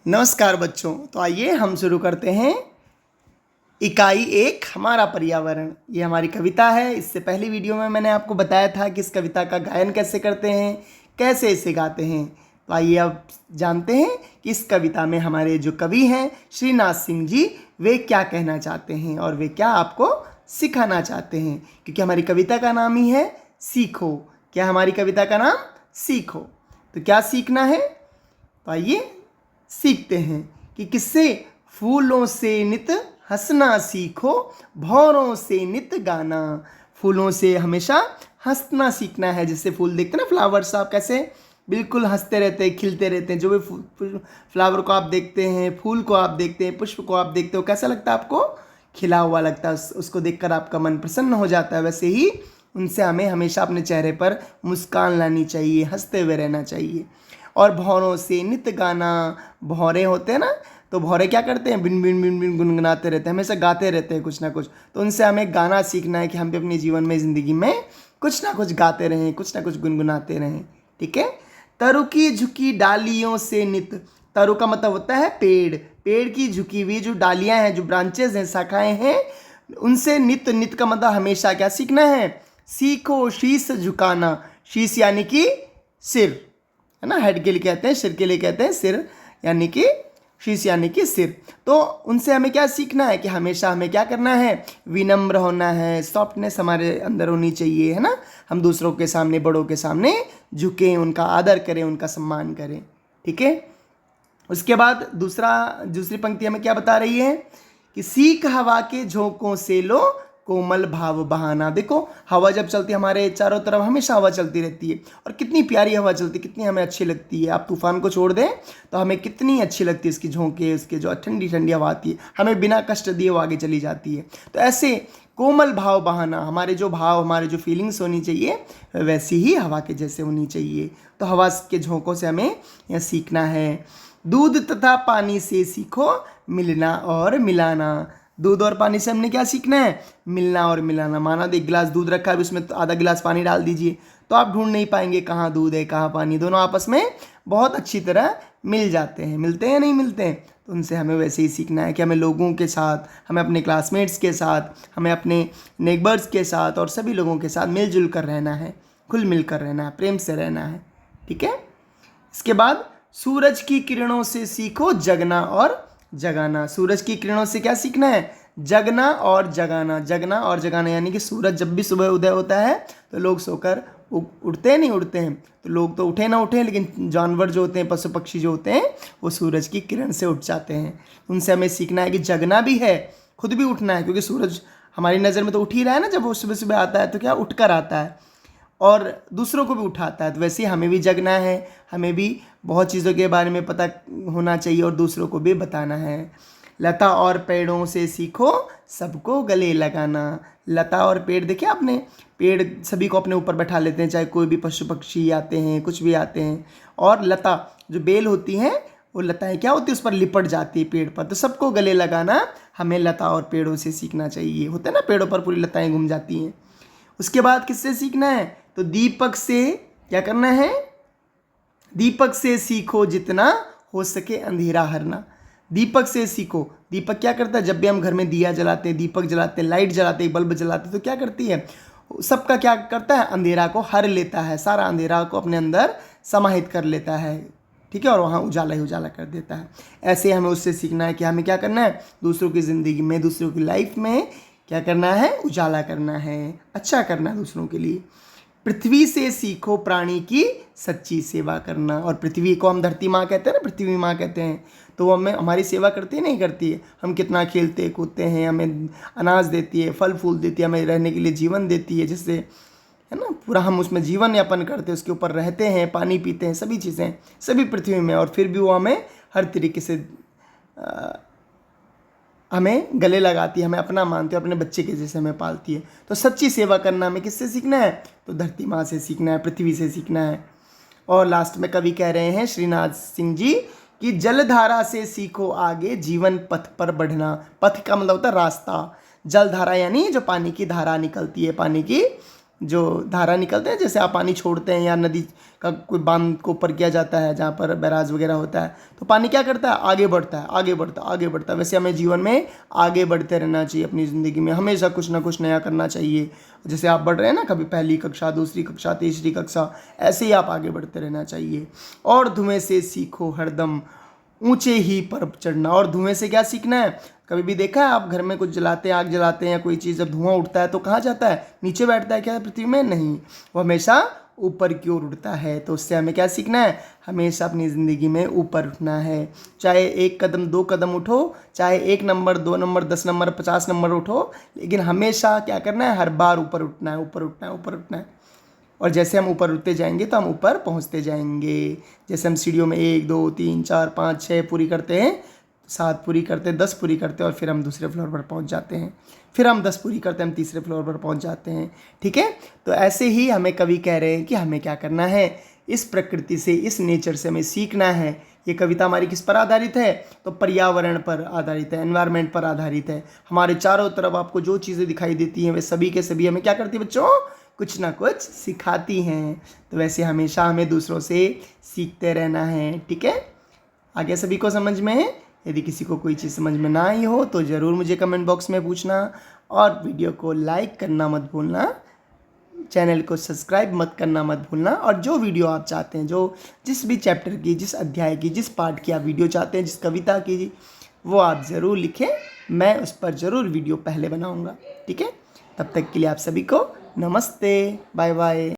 नमस्कार बच्चों। तो आइए हम शुरू करते हैं इकाई 1 हमारा पर्यावरण। ये हमारी कविता है। इससे पहली वीडियो में मैंने आपको बताया था कि इस कविता का गायन कैसे करते हैं, कैसे इसे गाते हैं। तो आइए अब जानते हैं कि इस कविता में हमारे जो कवि हैं श्रीनाथ सिंह जी, वे क्या कहना चाहते हैं और वे क्या आपको सिखाना चाहते हैं। क्योंकि हमारी कविता का नाम ही है सीखो। क्या हमारी कविता का नाम? सीखो। तो क्या सीखना है? तो आइए सीखते हैं कि किससे। फूलों से नित हंसना सीखो, भौरों से नित गाना। फूलों से हमेशा हंसना सीखना है। जैसे फूल देखते हैं ना, फ्लावर्स, आप कैसे बिल्कुल हंसते रहते हैं, खिलते रहते हैं। जो भी फ्लावर को आप देखते हैं, फूल को आप देखते हैं, पुष्प को आप देखते हो, कैसा लगता है आपको? खिला हुआ लगता है। उसको देखकर आपका मन प्रसन्न हो जाता है। वैसे ही उनसे हमें हमेशा अपने चेहरे पर मुस्कान लानी चाहिए, हंसते हुए रहना चाहिए। और भौरों से नित गाना। भौरे होते हैं ना, तो भौरे क्या करते हैं? बिन बिन बिन बिन गुनगुनाते रहते हैं, हमेशा गाते रहते हैं कुछ ना कुछ। तो उनसे हमें गाना सीखना है कि हम भी अपने जीवन में, ज़िंदगी में कुछ ना कुछ गाते रहें, कुछ ना कुछ गुनगुनाते रहें। ठीक है। तरु की झुकी डालियों से नित। तरु का मतलब होता है पेड़। पेड़ की झुकी हुई जो डालियां हैं, जो ब्रांचेज हैं, शाखाएं हैं, उनसे नित। नित का मतलब हमेशा क्या सीखना है? सीखो शीश झुकाना। शीश यानी कि सिर, है ना। हेड के लिए कहते हैं, सिर के लिए कहते हैं सिर, यानी कि शीश यानी कि सिर। तो उनसे हमें क्या सीखना है कि हमेशा हमें क्या करना है? विनम्र होना है, सॉफ्टनेस हमारे अंदर होनी चाहिए, है ना। हम दूसरों के सामने, बड़ों के सामने झुकें, उनका आदर करें, उनका सम्मान करें। ठीक है। उसके बाद दूसरी पंक्ति हमें क्या बता रही है कि सीख हवा के झोंकों से लो कोमल भाव बहाना। देखो, हवा जब चलती है हमारे चारों तरफ, हमेशा हवा चलती रहती है, और कितनी प्यारी हवा चलती है, कितनी हमें अच्छी लगती है। आप तूफान को छोड़ दें तो हमें कितनी अच्छी लगती है इसकी झोंके, उसके जो ठंडी ठंडी हवा आती है, हमें बिना कष्ट दिए वो आगे चली जाती है। तो ऐसे कोमल भाव बहाना, हमारे जो भाव, हमारे जो फीलिंग्स होनी चाहिए, वैसी ही हवा के जैसे होनी चाहिए। तो हवा के झोंकों से हमें यह सीखना है। दूध तथा पानी से सीखो मिलना और मिलाना। दूध और पानी से हमने क्या सीखना है? मिलना और मिलाना। माना एक गिलास दूध रखा है, उसमें तो आधा गिलास पानी डाल दीजिए, तो आप ढूंढ नहीं पाएंगे कहाँ दूध है कहाँ पानी। दोनों आपस में बहुत अच्छी तरह मिल जाते हैं। मिलते हैं, नहीं मिलते हैं? तो उनसे हमें वैसे ही सीखना है कि हमें लोगों के साथ, हमें अपने क्लासमेट्स के साथ, हमें अपने नेबर्स के साथ और सभी लोगों के साथ मिलजुल कर रहना है, खुल मिल कर रहना है, प्रेम से रहना है। ठीक है। इसके बाद सूरज की किरणों से सीखो जगना और जगाना। सूरज की किरणों से क्या सीखना है? जगना और जगाना। जगना और जगाना यानी कि सूरज जब भी सुबह उदय होता है तो लोग सोकर उठते हैं, नहीं उठते हैं? तो लोग तो उठे ना उठे, लेकिन जानवर जो होते हैं, पशु पक्षी जो होते हैं, वो सूरज की किरण से उठ जाते हैं। उनसे हमें सीखना है कि जगना भी है, खुद भी उठना है। क्योंकि सूरज हमारी नज़र में तो उठ ही रहा है ना, जब वो सुबह सुबह आता है तो क्या उठ कर आता है और दूसरों को भी उठाता है। तो वैसे ही हमें भी जगना है, हमें भी बहुत चीज़ों के बारे में पता होना चाहिए और दूसरों को भी बताना है। लता और पेड़ों से सीखो सबको गले लगाना। लता और पेड़, देखिए आपने, पेड़ सभी को अपने ऊपर बैठा लेते हैं, चाहे कोई भी पशु पक्षी आते हैं, कुछ भी आते हैं। और लता, जो बेल होती हैं, वो लताएं क्या होती है, उस पर लिपट जाती है पेड़ पर। तो सबको गले लगाना हमें लता और पेड़ों से सीखना चाहिए। होता है ना, पेड़ों पर पूरी लताएं घूम जाती हैं। उसके बाद किससे सीखना है? तो दीपक से क्या करना है? दीपक से सीखो जितना हो सके अंधेरा हरना। दीपक से सीखो। दीपक क्या करता है? जब भी हम घर में दिया जलाते हैं, दीपक जलाते हैं, लाइट जलाते हैं, बल्ब जलाते हैं, तो क्या करती है? सबका क्या करता है? अंधेरा को हर लेता है, सारा अंधेरा को अपने अंदर समाहित कर लेता है। ठीक है। और वहाँ उजाला ही उजाला कर देता है। ऐसे हमें उससे सीखना है कि हमें क्या करना है? दूसरों की ज़िंदगी में, दूसरों की लाइफ में क्या करना है? उजाला करना है, अच्छा करना है दूसरों के लिए। पृथ्वी से सीखो प्राणी की सच्ची सेवा करना। और पृथ्वी को हम धरती माँ कहते हैं ना, पृथ्वी माँ कहते हैं। तो वो हमें, हमारी सेवा करती है, नहीं करती है? हम कितना खेलते कूदते हैं, हमें अनाज देती है, फल फूल देती है, हमें रहने के लिए जीवन देती है, जिससे, है ना, पूरा हम उसमें जीवन यापन करते हैं, उसके ऊपर रहते हैं, पानी पीते हैं, सभी चीज़ें सभी पृथ्वी में। और फिर भी वो हमें हर तरीके से हमें गले लगाती है, हमें अपना मानती है, अपने बच्चे के जैसे हमें पालती है। तो सच्ची सेवा करना हमें किससे सीखना है? तो धरती माँ से सीखना है, पृथ्वी से सीखना है। और लास्ट में कवि कह रहे हैं श्रीनाथ सिंह जी कि जलधारा से सीखो आगे जीवन पथ पर बढ़ना। पथ का मतलब होता है रास्ता। जलधारा यानी जो पानी की धारा निकलती है, पानी की जो धारा निकलते हैं, जैसे आप पानी छोड़ते हैं या नदी का कोई बांध को ऊपर किया जाता है जहाँ पर बैराज वगैरह होता है, तो पानी क्या करता है, आगे बढ़ता है, आगे बढ़ता है, आगे बढ़ता है। वैसे हमें जीवन में आगे बढ़ते रहना चाहिए, अपनी ज़िंदगी में हमेशा कुछ ना कुछ नया करना चाहिए। जैसे आप बढ़ रहे हैं ना, कभी पहली कक्षा, दूसरी कक्षा, तीसरी कक्षा, ऐसे ही आप आगे बढ़ते रहना चाहिए। और धुएं से सीखो हरदम ऊंचे ही पर चढ़ना। और धुएं से क्या सीखना है, कभी भी देखा है आप घर में कुछ जलाते हैं, आग जलाते हैं या कोई चीज़, जब धुआं उठता है तो कहाँ जाता है, नीचे बैठता है क्या पृथ्वी में, नहीं, वो हमेशा ऊपर की ओर उड़ता है। तो उससे हमें क्या सीखना है, हमेशा अपनी ज़िंदगी में ऊपर उठना है। चाहे 1 कदम 2 कदम उठो, चाहे 1 नंबर 2 नंबर 10 नंबर 50 नंबर उठो, लेकिन हमेशा क्या करना है, हर बार ऊपर उठना है, ऊपर उठना है, ऊपर उठना है। और जैसे हम ऊपर उठते जाएंगे तो हम ऊपर पहुंचते जाएंगे। जैसे हम सीढ़ियों में 1 2 3 4 5 6 पूरी करते हैं, 7 पूरी करते हैं, 10 पूरी करते हैं और फिर हम दूसरे फ्लोर पर पहुंच जाते हैं। फिर हम 10 पूरी करते हैं, हम तीसरे फ्लोर पर पहुंच जाते हैं। ठीक है, तो ऐसे ही हमें कवि कह रहे हैं कि हमें क्या करना है, इस प्रकृति से, इस नेचर से हमें सीखना है। ये कविता हमारी किस पर आधारित है, तो पर्यावरण पर आधारित है, एनवायरनमेंट पर आधारित है। हमारे चारों तरफ आपको जो चीज़ें दिखाई देती हैं वे सभी के सभी हमें क्या करती है बच्चों, कुछ ना कुछ सिखाती हैं। तो वैसे हमेशा हमें दूसरों से सीखते रहना है। ठीक है, आगे सभी को समझ में है। यदि किसी को कोई चीज़ समझ में ना आई हो तो ज़रूर मुझे कमेंट बॉक्स में पूछना, और वीडियो को लाइक करना मत भूलना, चैनल को सब्सक्राइब मत करना मत भूलना। और जो वीडियो आप चाहते हैं, जो जिस भी चैप्टर की, जिस अध्याय की, जिस पार्ट की आप वीडियो चाहते हैं, जिस कविता की, वो आप ज़रूर लिखें, मैं उस पर ज़रूर वीडियो पहले बनाऊँगा। ठीक है, तब तक के लिए आप सभी को नमस्ते, बाय बाय।